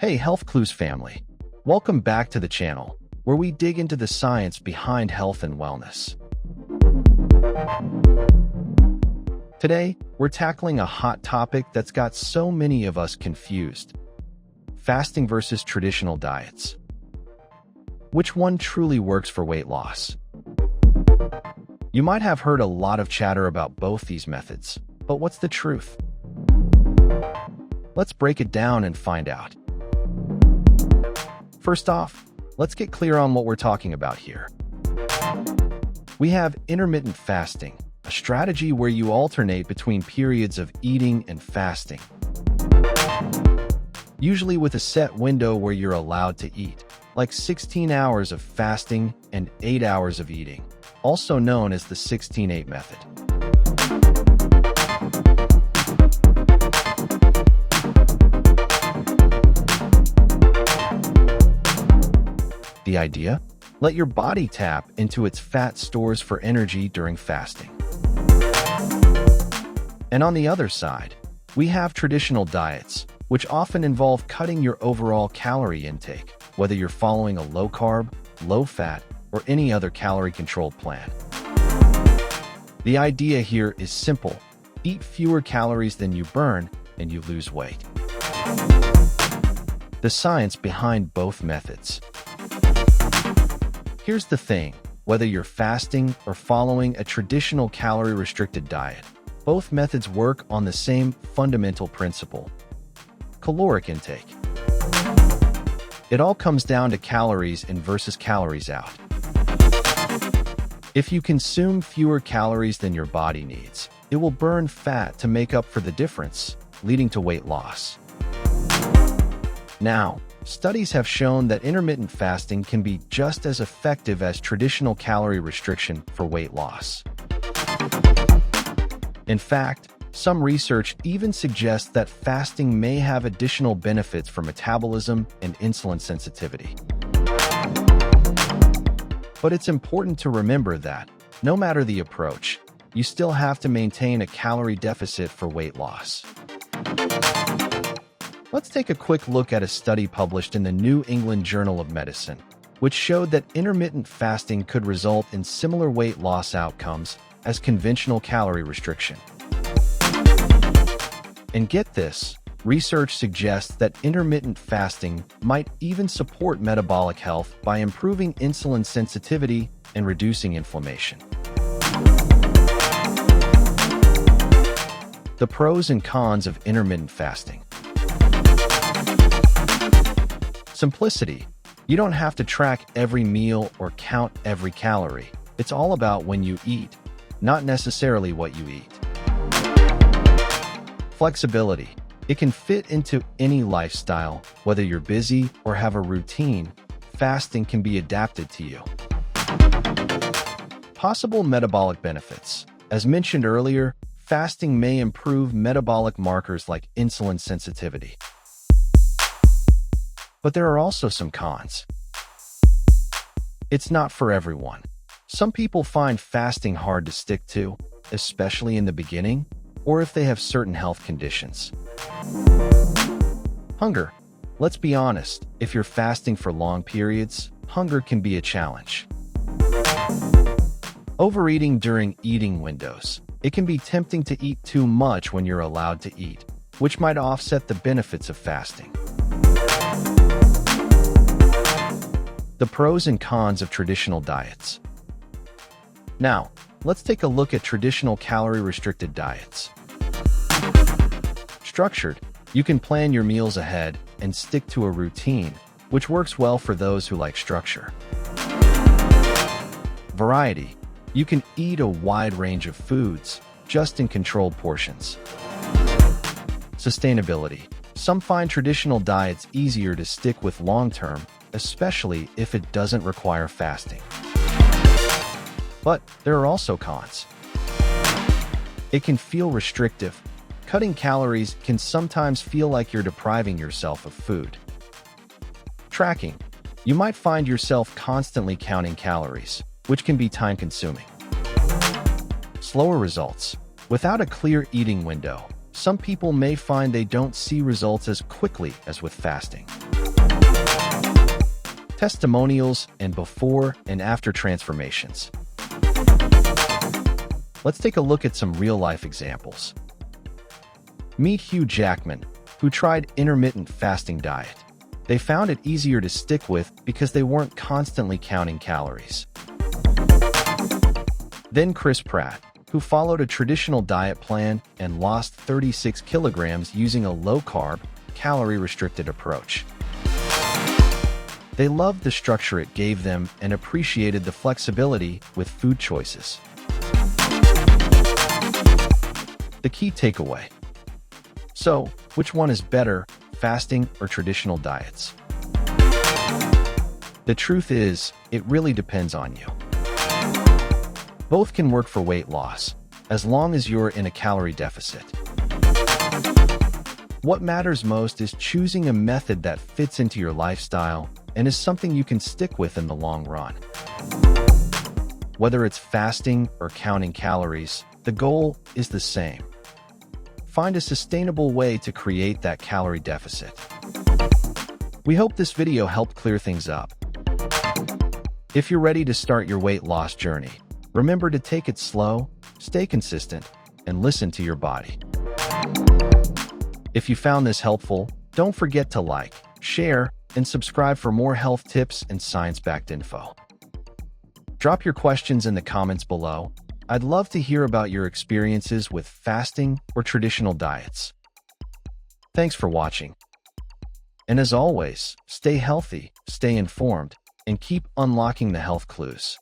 Hey Health Clues family, welcome back to the channel, where we dig into the science behind health and wellness. Today, we're tackling a hot topic that's got so many of us confused. Fasting versus traditional diets. Which one truly works for weight loss? You might have heard a lot of chatter about both these methods, but what's the truth? Let's break it down and find out. First off, let's get clear on what we're talking about here. We have intermittent fasting, a strategy where you alternate between periods of eating and fasting, usually with a set window where you're allowed to eat, like 16 hours of fasting and 8 hours of eating, also known as the 16-8 method. The idea? Let your body tap into its fat stores for energy during fasting. And on the other side, we have traditional diets, which often involve cutting your overall calorie intake, whether you're following a low-carb, low-fat, or any other calorie-controlled plan. The idea here is simple. Eat fewer calories than you burn, and you lose weight. The science behind both methods. Here's the thing, whether you're fasting or following a traditional calorie-restricted diet, both methods work on the same fundamental principle: caloric intake. It all comes down to calories in versus calories out. If you consume fewer calories than your body needs, it will burn fat to make up for the difference, leading to weight loss. Now, studies have shown that intermittent fasting can be just as effective as traditional calorie restriction for weight loss. In fact, some research even suggests that fasting may have additional benefits for metabolism and insulin sensitivity. But it's important to remember that, no matter the approach, you still have to maintain a calorie deficit for weight loss. Let's take a quick look at a study published in the New England Journal of Medicine, which showed that intermittent fasting could result in similar weight loss outcomes as conventional calorie restriction. And get this, research suggests that intermittent fasting might even support metabolic health by improving insulin sensitivity and reducing inflammation. The pros and cons of intermittent fasting. Simplicity. You don't have to track every meal or count every calorie. It's all about when you eat, not necessarily what you eat. Flexibility. It can fit into any lifestyle, whether you're busy or have a routine. Fasting can be adapted to you. Possible metabolic benefits. As mentioned earlier, fasting may improve metabolic markers like insulin sensitivity. But there are also some cons. It's not for everyone. Some people find fasting hard to stick to, especially in the beginning, or if they have certain health conditions. Hunger. Let's be honest, if you're fasting for long periods, hunger can be a challenge. Overeating during eating windows. It can be tempting to eat too much when you're allowed to eat, which might offset the benefits of fasting. The pros and cons of traditional diets. Now, let's take a look at traditional calorie-restricted diets. Structured. You can plan your meals ahead and stick to a routine, which works well for those who like structure. Variety. You can eat a wide range of foods, just in controlled portions. Sustainability. Some find traditional diets easier to stick with long-term, especially if it doesn't require fasting. But there are also cons. It can feel restrictive. Cutting calories can sometimes feel like you're depriving yourself of food. Tracking. You might find yourself constantly counting calories, which can be time-consuming. Slower results. Without a clear eating window, some people may find they don't see results as quickly as with fasting. Testimonials and before and after transformations. Let's take a look at some real-life examples. Meet Hugh Jackman, who tried intermittent fasting diet. They found it easier to stick with because they weren't constantly counting calories. Then Chris Pratt, who followed a traditional diet plan and lost 36 kilograms using a low-carb, calorie-restricted approach. They loved the structure it gave them and appreciated the flexibility with food choices. The key takeaway. So, which one is better, fasting or traditional diets? The truth is, it really depends on you. Both can work for weight loss, as long as you're in a calorie deficit. What matters most is choosing a method that fits into your lifestyle and is something you can stick with in the long run. Whether it's fasting or counting calories, the goal is the same. Find a sustainable way to create that calorie deficit. We hope this video helped clear things up. If you're ready to start your weight loss journey, remember to take it slow, stay consistent, and listen to your body. If you found this helpful, don't forget to like, share, and subscribe for more health tips and science-backed info. Drop your questions in the comments below. I'd love to hear about your experiences with fasting or traditional diets. Thanks for watching. And as always, stay healthy, stay informed, and keep unlocking the health clues.